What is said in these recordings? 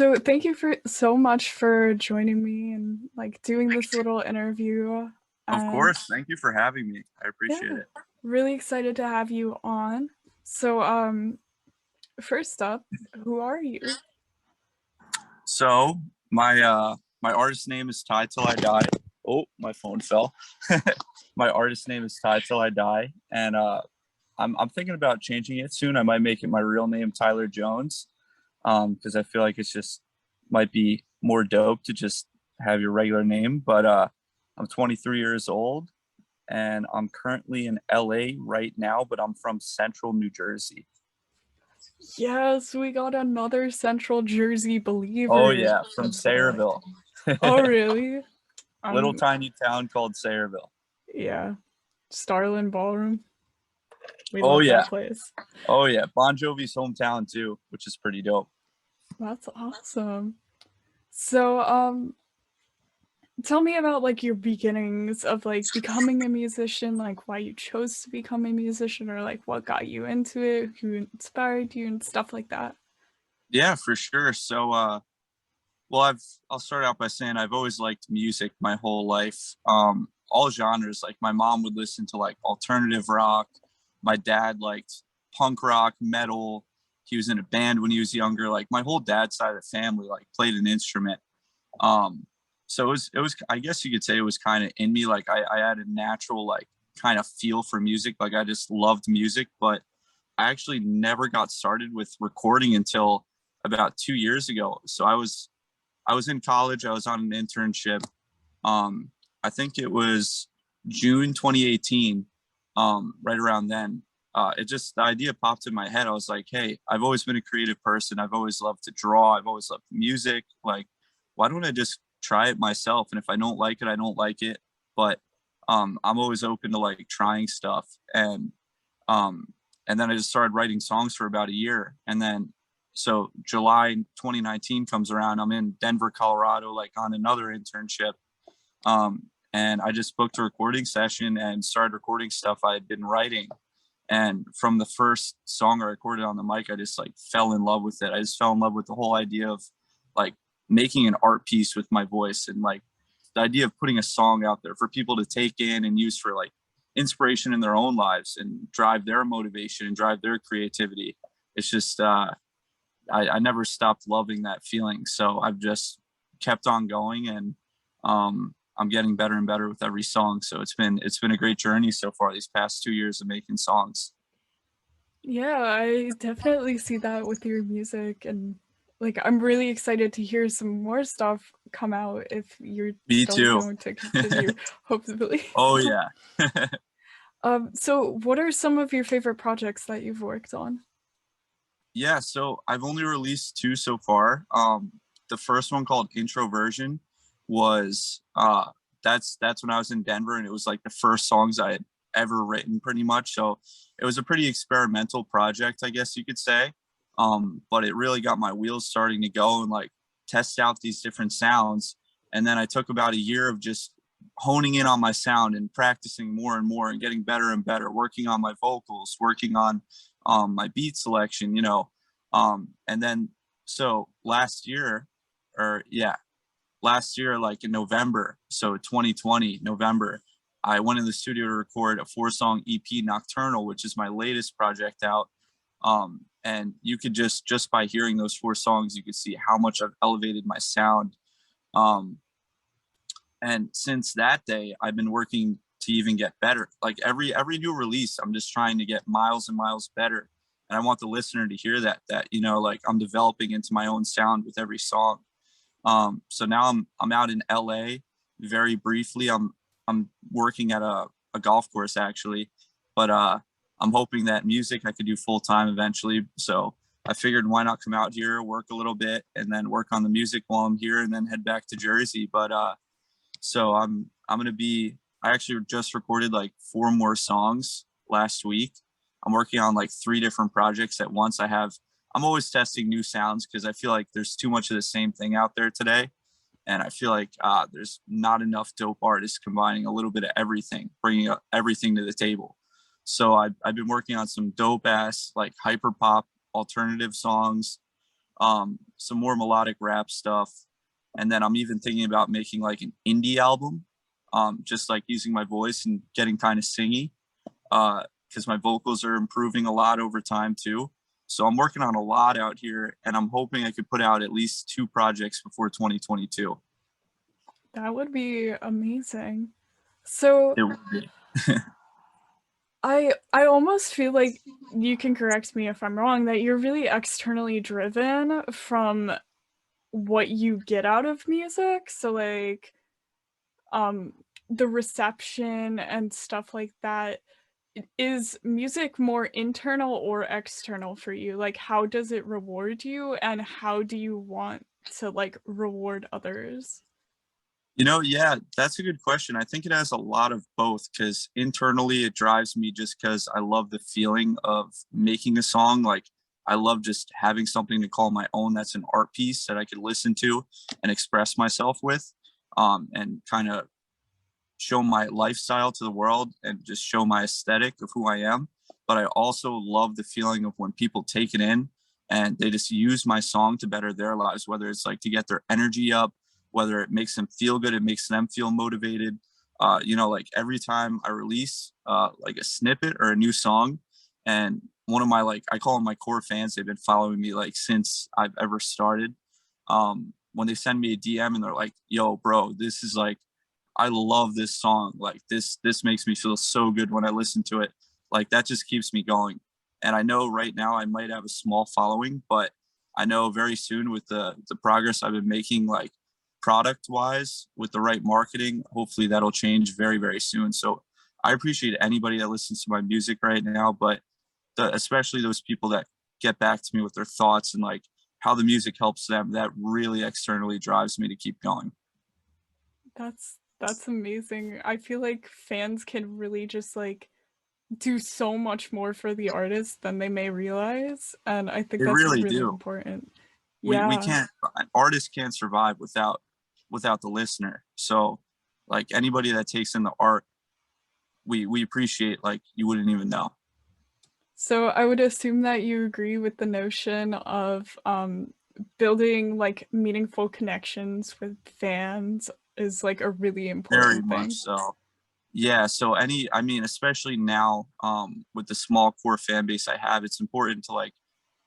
So thank you for so much for joining me and like doing this little interview. Of And course. Thank you for having me. I appreciate yeah, it. really excited to have you on. So first up, who are you? So my artist name is 𝗦𝗘𝗏𝗣𝗍𝗍. Oh, my phone fell. My artist name is 𝗦𝗘𝗏𝗍𝗍, and I'm thinking about changing it soon. I might make it my real name, Tyler Jones, because I feel like it's just might be more dope to just have your regular name. But I'm 23 years old, and I'm currently in LA right now, but I'm from Central New Jersey. Yes, we got another Central Jersey Oh believer. yeah, from Sayreville. Oh really? Little Um tiny town called Sayreville. yeah. Starlin Ballroom. We Oh love yeah. that place. Oh yeah. Bon Jovi's hometown too, which is pretty dope. That's awesome. So tell me about like your beginnings of like becoming a musician, like why you chose to become a musician, or like what got you into it, who inspired you, and stuff like that. Yeah, for sure. So well I'll start out by saying I've always liked music my whole life. All genres. Like my mom would listen to like alternative rock. My dad liked punk rock, metal. He was in a band when he was younger. Like my whole dad's side of the family like played an instrument. Um, so it was I guess you could say it was kind of in me. Like I had a natural like kind of feel for music. Like I just loved music, but I actually never got started with recording until about 2 years ago. So I was in college. I was on an internship. Um, I think it was June 2018. Right around then, it just the idea popped in my head. I was like, hey, I've always been a creative person. I've always loved to draw. I've always loved music. Like, why don't I just try it myself? And if I don't like it, I don't like it. But I'm always open to like trying stuff. Um, and then I just started writing songs for about a year. And then so July 2019 comes around. I'm in Denver, Colorado, like on another internship. And I just booked a recording session and started recording stuff I had been writing. And from the first song I recorded on the mic, I just like fell in love with it. I just fell in love with the whole idea of like making an art piece with my voice, and like the idea of putting a song out there for people to take in and use for like inspiration in their own lives and drive their motivation and drive their creativity. It's just I never stopped loving that feeling. So I've just kept on going, and I'm getting better and better with every song. So it's been a great journey so far these past 2 years of making songs. Yeah, I definitely see that with your music, and like I'm really excited to hear some more stuff come out if you're Me still too. going to continue, hopefully. Oh yeah. So what are some of your favorite projects that you've worked on? Yeah, so I've only released two so far. The first one called Introversion was that's when I was in Denver, and it was like the first songs I had ever written pretty much. So it was a pretty experimental project, I guess you could say. But it really got my wheels starting to go and like test out these different sounds. And then I took about a year of just honing in on my sound and practicing more and more and getting better and better, working on my vocals, working on my beat selection, you know. And then so last year, or yeah, last year, like in November, so 2020 November, I went in the studio to record a 4-song EP, Nocturnal, which is my latest project out. And you could just by hearing those 4 songs, you could see how much I've elevated my sound. Um, and since that day, I've been working to even get better. Like every new release, I'm just trying to get miles and miles better. And I want the listener to hear that you know, like I'm developing into my own sound with every song. So now I'm out in LA very briefly. I'm working at a golf course actually, but I'm hoping that music I could do full time eventually. So I figured why not come out here, work a little bit, and then work on the music while I'm here, and then head back to Jersey. But so I'm gonna be. I actually just recorded like 4 more songs last week. I'm working on like 3 different projects at once. I'm always testing new sounds because I feel like there's too much of the same thing out there today, and I feel like there's not enough dope artists combining a little bit of everything, bringing up everything to the table. So I've been working on some dope ass like hyper pop alternative songs. some more melodic rap stuff. And then I'm even thinking about making like an indie album, just like using my voice and getting kind of singy, because my vocals are improving a lot over time too. So I'm working on a lot out here, and I'm hoping I could put out at least 2 projects before 2022. That would be amazing. So It would be. I almost feel like, you can correct me if I'm wrong, that you're really externally driven from what you get out of music. So like the reception and stuff like that. Is music more internal or external for you? Like how does it reward you, and how do you want to like reward others? Yeah, that's a good question. I think it has a lot of both, because internally it drives me just because I love the feeling of making a song. Like I love just having something to call my own that's an art piece that I could listen to and express myself with, and kind of show my lifestyle to the world and just show my aesthetic of who I am. But I also love the feeling of when people take it in and they just use my song to better their lives, whether it's like to get their energy up, whether it makes them feel good, it makes them feel motivated. Like every time I release like a snippet or a new song, and one of my, like, I call them my core fans, they've been following me like since I've ever started. When they send me a DM and they're like, yo, bro, this is like, I love this song. Like this makes me feel so good when I listen to it. Like that just keeps me going. And I know right now I might have a small following, but I know very soon with the progress I've been making, like product wise, with the right marketing, hopefully that'll change very, very soon. So I appreciate anybody that listens to my music right now, but especially those people that get back to me with their thoughts and like how the music helps them, that really externally drives me to keep going. That's amazing. I feel like fans can really just like do so much more for the artist than they may realize, and I think They that's really really do. important. We Yeah. can't, artists can't survive without the listener. So like anybody that takes in the art, we appreciate like you wouldn't even know. So I would assume that you agree with the notion of building like meaningful connections with fans is like a really Very important much thing. so. Yeah, so I mean, especially now, with the small core fan base I have, it's important to like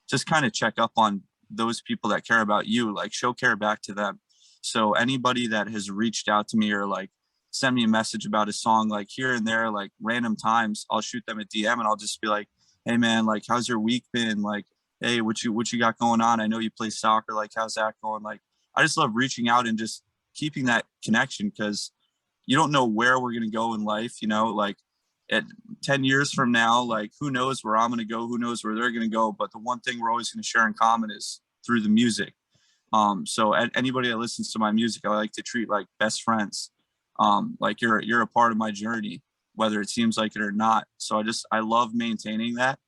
just kind of check up on those people that care about you, like show care back to them. So anybody that has reached out to me or like send me a message about a song, like here and there, like random times, I'll shoot them a DM and I'll just be like, hey man, like how's your week been? Like, hey, what you got going on? I know you play soccer, like how's that going? Like I just love reaching out and just keeping that connection, because you don't know where we're going to go in life, like at 10 years from now, like who knows where I'm going to go, who knows where they're going to go. But the one thing we're always going to share in common is through the music. So anybody that listens to my music, I like to treat like best friends. Like you're a part of my journey, whether it seems like it or not. So I love maintaining that.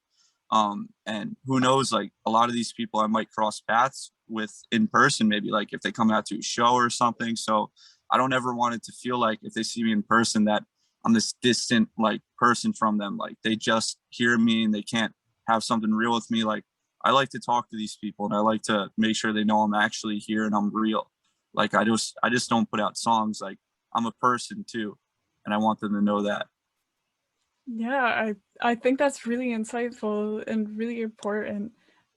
And who knows, like a lot of these people I might cross paths with in person, maybe like if they come out to a show or something. So I don't ever want it to feel like if they see me in person that I'm this distant like person from them. Like they just hear me and they can't have something real with me. Like I like to talk to these people and I like to make sure they know I'm actually here and I'm real. Like I just don't put out songs. Like I'm a person too, and I want them to know that. Yeah, I think that's really insightful and really important.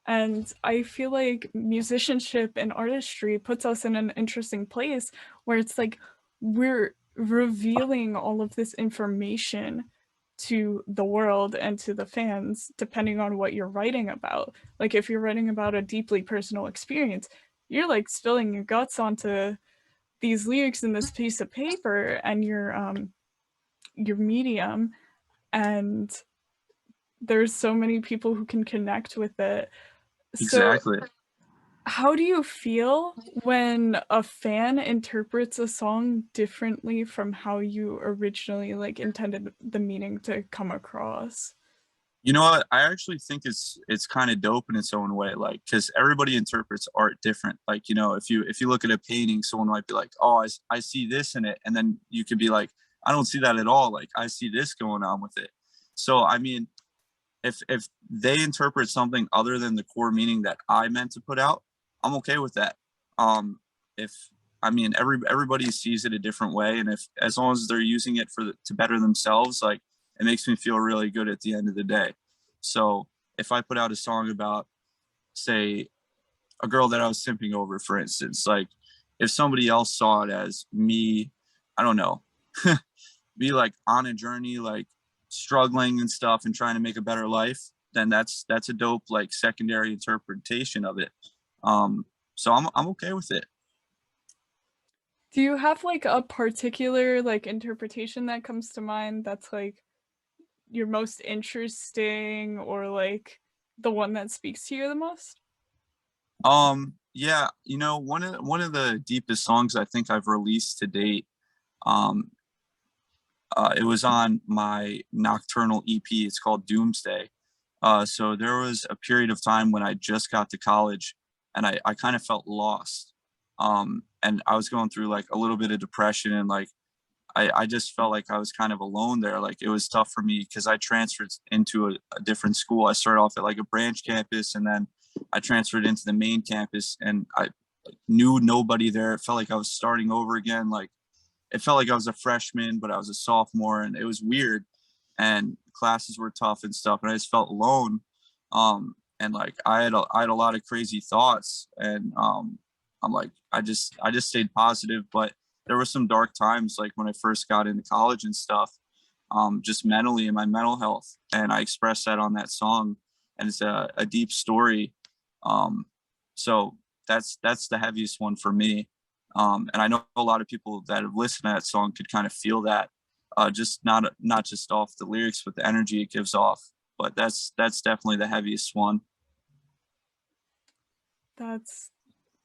And I feel like musicianship and artistry puts us in an interesting place where it's like we're revealing all of this information to the world and to the fans, depending on what you're writing about. Like if you're writing about a deeply personal experience, you're like spilling your guts onto these lyrics in this piece of paper and your medium, and there's so many people who can connect with it. So Exactly. how do you feel when a fan interprets a song differently from how you originally like intended the meaning to come across? You know what? I actually think it's kind of dope in its own way, like because everybody interprets art different. Like if you look at a painting, someone might be like, "Oh, I see this in it," and then you could be like, "I don't see that at all. Like I see this going on with it." So I mean, if they interpret something other than the core meaning that I meant to put out, I'm okay with that. If I mean everybody sees it a different way, and if as long as they're using it to better themselves, like it makes me feel really good at the end of the day. So if I put out a song about, say, a girl that I was simping over, for instance, like if somebody else saw it as me, I don't know, be like on a journey, like struggling and stuff and trying to make a better life, then that's a dope like secondary interpretation of it. So I'm okay with it. Do you have like a particular like interpretation that comes to mind that's like your most interesting or like the one that speaks to you the most? Yeah, you know, one of the deepest songs I think I've released to date, um, it was on my nocturnal EP. It's called Doomsday. So there was a period of time when I just got to college and I kind of felt lost. And I was going through like a little bit of depression and like I just felt like I was kind of alone there. Like it was tough for me because I transferred into a different school. I started off at like a branch campus and then I transferred into the main campus and I knew nobody there. It felt like I was starting over again. Like it felt like I was a freshman, but I was a sophomore, and it was weird. And classes were tough and stuff, and I just felt alone. And like I had a lot of crazy thoughts, and I'm like I just stayed positive, but there were some dark times, like when I first got into college and stuff, just mentally and my mental health, and I expressed that on that song, and it's a deep story. Um, so that's the heaviest one for me. And I know a lot of people that have listened to that song could kind of feel that, just not just off the lyrics, but the energy it gives off. But that's definitely the heaviest one. That's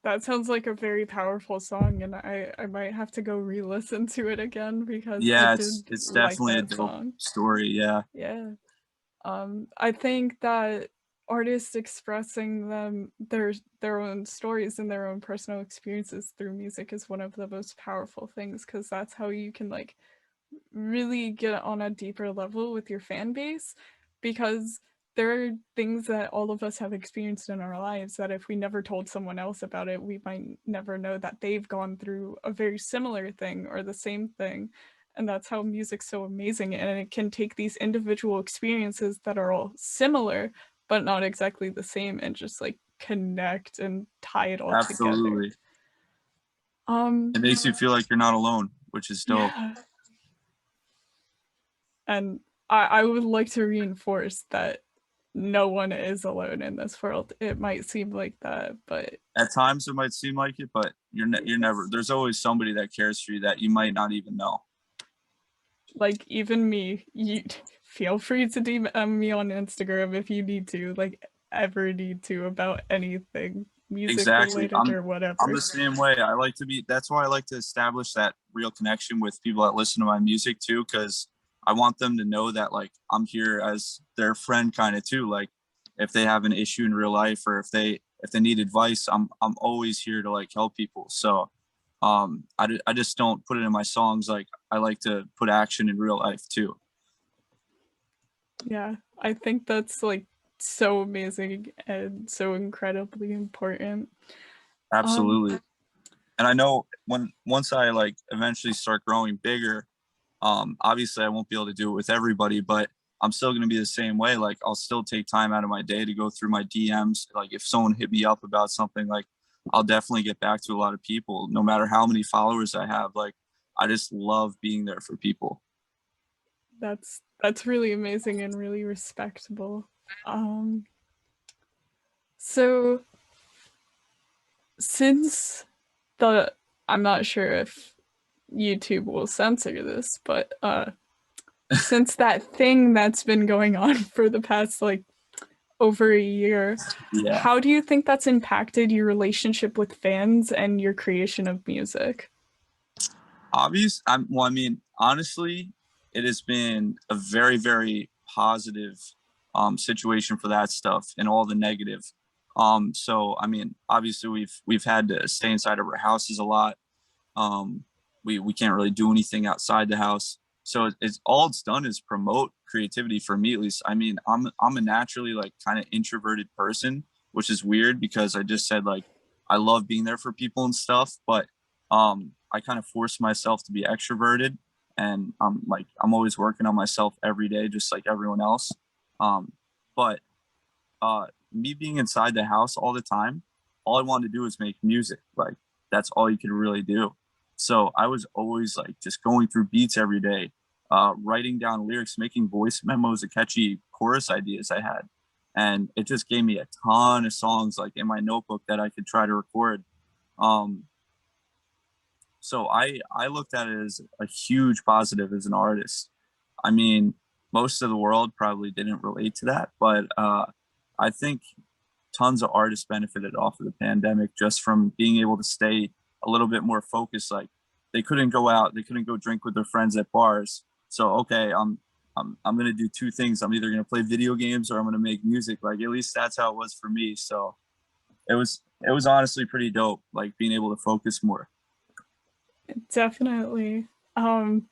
that sounds like a very powerful song, and I might have to go re-listen to it again because I Yeah, did it's like definitely a that dope song. story. Yeah, Yeah. I think that artists expressing their own stories and their own personal experiences through music is one of the most powerful things because that's how you can like really get on a deeper level with your fan base because there are things that all of us have experienced in our lives that if we never told someone else about it, we might never know that they've gone through a very similar thing or the same thing. And that's how music's so amazing. And it can take these individual experiences that are all similar, but not exactly the same, and just like connect and tie it all together. absolutely. Um, It makes you feel like you're not alone, which is dope. yeah. And I would like to reinforce that no one is alone in this world. It might seem like that, but At times it might seem like it, but you're never. There's always somebody that cares for you that you might not even know. like even me, you feel free to DM me on Instagram if you need to, like ever need to about anything music Exactly. related or I'm whatever. the same way. I like to be. That's why I like to establish that real connection with people that listen to my music too, because I want them to know that like I'm here as their friend, kind of too. Like if they have an issue in real life or if they need advice, I'm always here to like help people. So I just don't put it in my songs. Like I like to put action in real life too. Yeah, I think that's like so amazing and so incredibly important. Um, Absolutely. And I know when once I like eventually start growing bigger, obviously I won't be able to do it with everybody, but I'm still going to be the same way. Like I'll still take time out of my day to go through my DMs. Like if someone hit me up about something, like I'll definitely get back to a lot of people, no matter how many followers I have. Like I just love being there for people. that's really amazing and really respectable. Um, so since the I'm not sure if YouTube will censor this, but since that thing that's been going on for the past like over a year, Yeah, how do you think that's impacted your relationship with fans and your creation of music? well, I mean, honestly, it has been a very positive situation for that stuff and all the negative. So I mean, obviously we've had to stay inside of our houses a lot. Um, we can't really do anything outside the house. So it's all it's done is promote creativity for me at least. I mean, I'm a naturally like kind of introverted person, which is weird because I just said like I love being there for people and stuff, but I kind of force myself to be extroverted, and I'm always working on myself every day, just like everyone else. But me being inside the house all the time, all I wanted to do was make music. Like that's all you could really do. So I was always like just going through beats every day, writing down lyrics, making voice memos of catchy chorus ideas I had. And it just gave me a ton of songs like in my notebook that I could try to record. Um, so I looked at it as a huge positive as an artist. I mean, most of the world probably didn't relate to that, but I think tons of artists benefited off of the pandemic just from being able to stay a little bit more focused. Like they couldn't go out, they couldn't go drink with their friends at bars. So okay, I'm gonna do two things. I'm either gonna play video games or I'm gonna make music. Like at least that's how it was for me. So it was honestly pretty dope, like being able to focus more. Definitely. Um,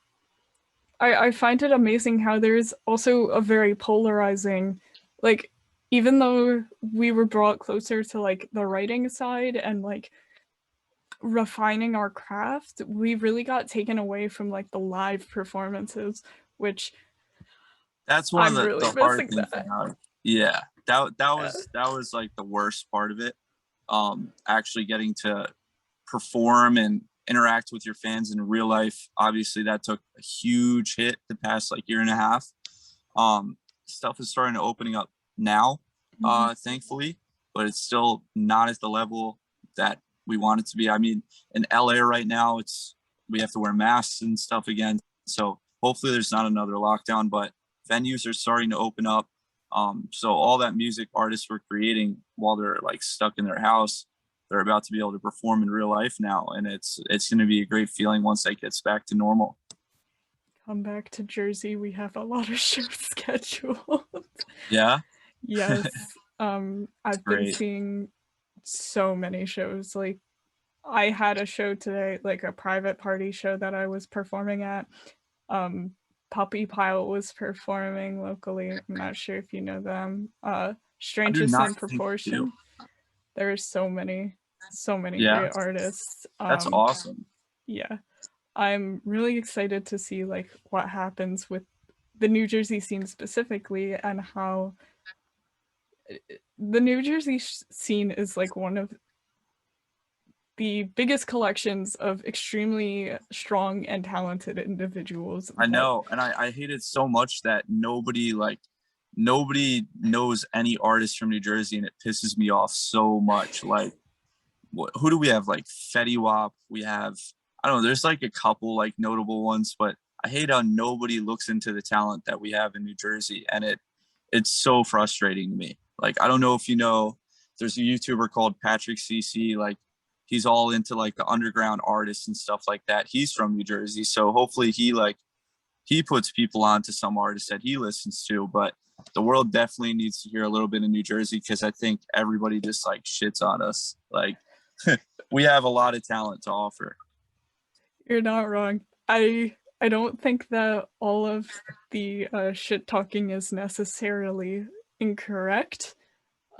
I find it amazing how there's also a very polarizing, like, even though we were brought closer to like the writing side and like refining our craft, we really got taken away from like the live performances, which That's one of I'm really the hard missing things that. about it. Yeah, that Yeah. was like the worst part of it. Actually getting to perform and interact with your fans in real life. Obviously, that took a huge hit the past like year and a half. Stuff is starting to opening up now, thankfully, but it's still not at the level that we want it to be. I mean, in LA right now, we have to wear masks and stuff again. So hopefully there's not another lockdown, but venues are starting to open up. So all that music artists were creating while they're like stuck in their house, they're about to be able to perform in real life now, and it's going to be a great feeling once that gets back to normal. Come back to Jersey. We have a lot of shows scheduled. Yeah, Yes. I've been great. seeing so many shows. Like I had a show today, like a private party show that I was performing at. Um, 𝗦𝗢𝗖𝗘𝗡 was performing locally. I'm not sure if you know them. I do Strangest not in think I do. Proportion. There's so many Yeah, great artists. that's awesome. Yeah, I'm really excited to see like what happens with the New Jersey scene specifically and how the New Jersey scene is like one of the biggest collections of extremely strong and talented individuals I that know, and I hate it so much that nobody knows any artist from New Jersey, and it pisses me off so much. Like, who do we have? Like Fetty Wap. We have, I don't know. There's like a couple like notable ones, but I hate how nobody looks into the talent that we have in New Jersey, and it's so frustrating to me. Like I don't know if you know, there's a YouTuber called Patrick CC. Like he's all into like the underground artists and stuff like that. He's from New Jersey, so hopefully he puts people on to some artists that he listens to. But the world definitely needs to hear a little bit of New Jersey, because I think everybody just like shits on us. Like we have a lot of talent to offer. you're not wrong. I don't think that all of the shit talking is necessarily incorrect.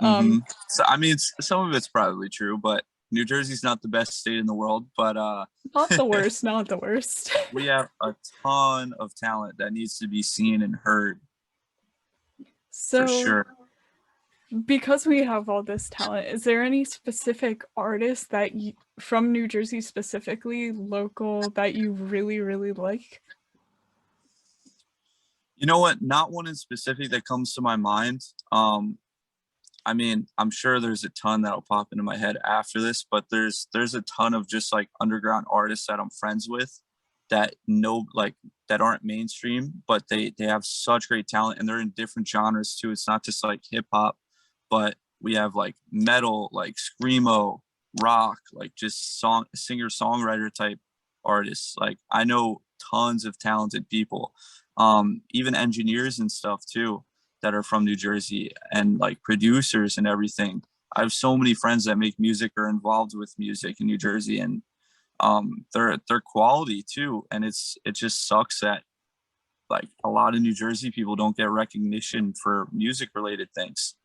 Mm-hmm. Um, So I mean, some of it's probably true, but New Jersey's not the best state in the world. But not the worst, not the worst. we have a ton of talent that needs to be seen and heard for So, sure. because we have all this talent, is there any specific artist that you, from New Jersey specifically, local, that you really, really like? You know what? Not one in specific that comes to my mind. I mean, I'm sure there's a ton that'll pop into my head after this, but there's a ton of just like underground artists that I'm friends with that know like that aren't mainstream, but they have such great talent, and they're in different genres too. It's not just like hip hop, but we have like metal, like screamo, rock, like just singer songwriter type artists. Like I know tons of talented people, even engineers and stuff too, that are from New Jersey, and like producers and everything. I have so many friends that make music or involved with music in New Jersey, and they're quality too. And it just sucks that like a lot of New Jersey people don't get recognition for music related things.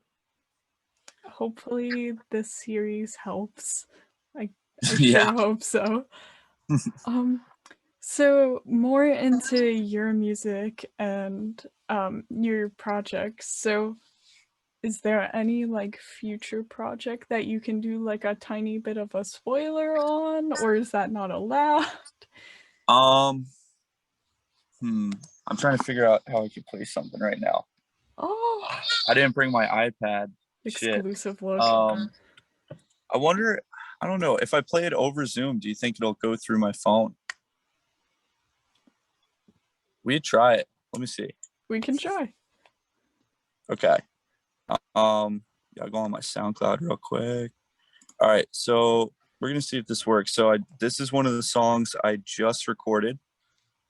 hopefully this series helps. I I Yeah. sure hope so. Um, so more into your music and your projects. So is there any like future project that you can do like a tiny bit of a spoiler on, or is that not allowed? Um, I'm trying to figure out how I could play something right now. Oh, I didn't bring my iPad. Shit. exclusive look. I wonder, I don't know, if I play it over Zoom, do you think it'll go through my phone? We try it. Let me see. We can try. Okay. Yeah, I'll go on my SoundCloud real quick. All right, so we're gonna see if this works. So this is one of the songs I just recorded.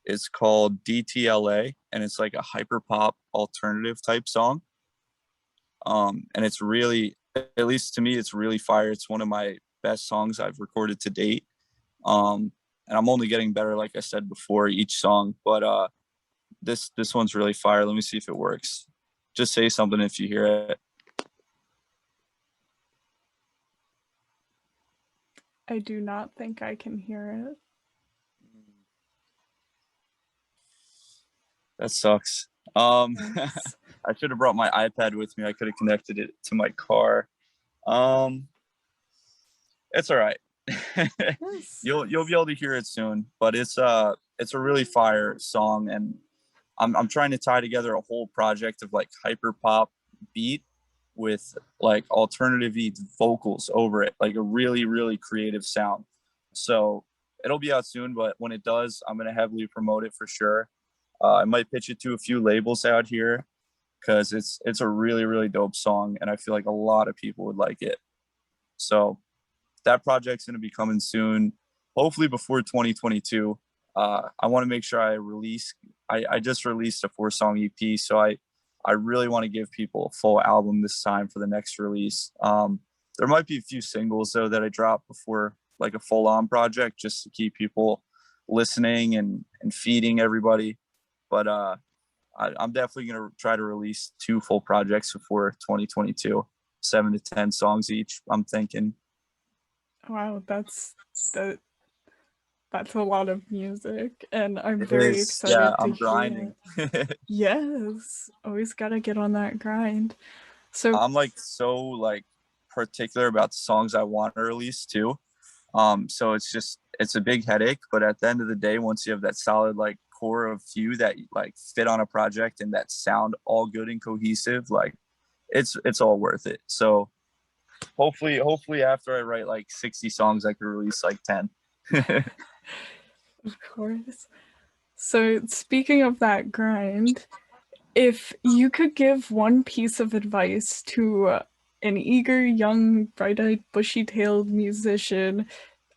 It's called DTLA, and it's like a hyper pop alternative type song. And it's really, at least to me, it's really fire. It's one of my best songs I've recorded to date. And I'm only getting better, like I said before, each song. But this one's really fire. Let me see if it works. Just say something if you hear it. I do not think I can hear it. That sucks. Yes. I should have brought my iPad with me. I could have connected it to my car. It's all right. Yes. You'll be able to hear it soon, but it's a really fire song, and I'm trying to tie together a whole project of like hyper pop beat with like alternative vocals over it, like a really, really creative sound. So it'll be out soon, but when it does, I'm gonna heavily promote it for sure. I might pitch it to a few labels out here because it's a really, really dope song, and I feel like a lot of people would like it. So that project's gonna be coming soon, hopefully before 2022. I want to make sure I release. I just released a 4-song EP, so I really want to give people a full album this time for the next release. There might be a few singles though that I drop before like a full-on project, just to keep people listening and feeding everybody. But I'm definitely gonna try to release 2 full projects before 2022, 7 to 10 songs each. I'm thinking. Wow, that that's a lot of music, and I'm It very is. Yeah, excited to I'm hear grinding. it. Yes, always gotta get on that grind. So, I'm like so like particular about the songs I want to release too. So it's a big headache, but at the end of the day, once you have that solid like core of few that like fit on a project and that sound all good and cohesive, like it's all worth it. So hopefully after I write like 60 songs, I could release like 10. of course. So, speaking of that grind, if you could give one piece of advice to an eager, young, bright-eyed, bushy-tailed musician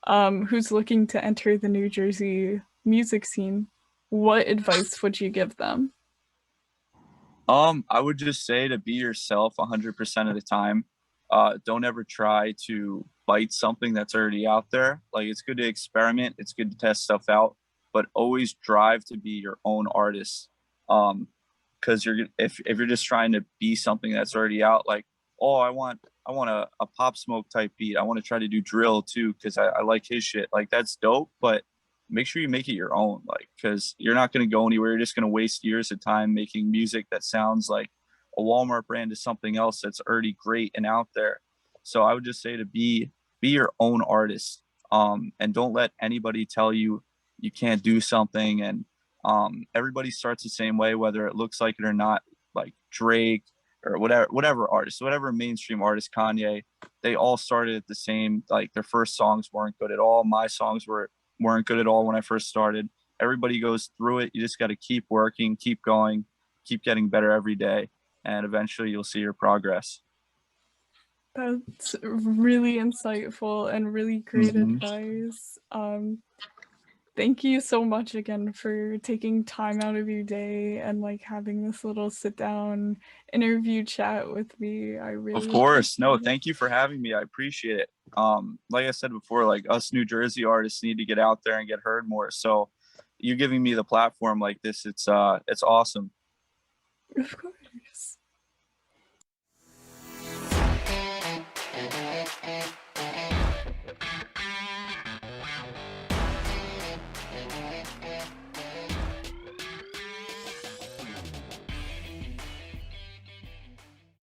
who's looking to enter the New Jersey music scene, what advice would you give them? I would just say to be yourself 100% of the time. Don't ever try to bite something that's already out there. Like it's good to experiment, it's good to test stuff out, but always drive to be your own artist. Because if you're just trying to be something that's already out, like oh I want a pop smoke type beat. I want to try to do drill too because I like his shit. Like that's dope, but make sure you make it your own, like because you're not going to go anywhere. You're just going to waste years of time making music that sounds like a Walmart brand is something else that's already great and out there. So I would just say to be your own artist, and don't let anybody tell you you can't do something. And everybody starts the same way, whether it looks like it or not. Like Drake or whatever artist, whatever mainstream artist, Kanye, they all started at the same. Like their first songs weren't good at all. My songs weren't good at all when I first started. Everybody goes through it. You just got to keep working, keep going, keep getting better every day, and eventually you'll see your progress. That's really insightful and really great Mm-hmm. advice. Thank you so much again for taking time out of your day and like having this little sit down interview chat with me. I Of really course. No, appreciate it. thank you for having me. I appreciate it. Like I said before, like us New Jersey artists need to get out there and get heard more. So you giving me the platform like this, it's awesome. Of course.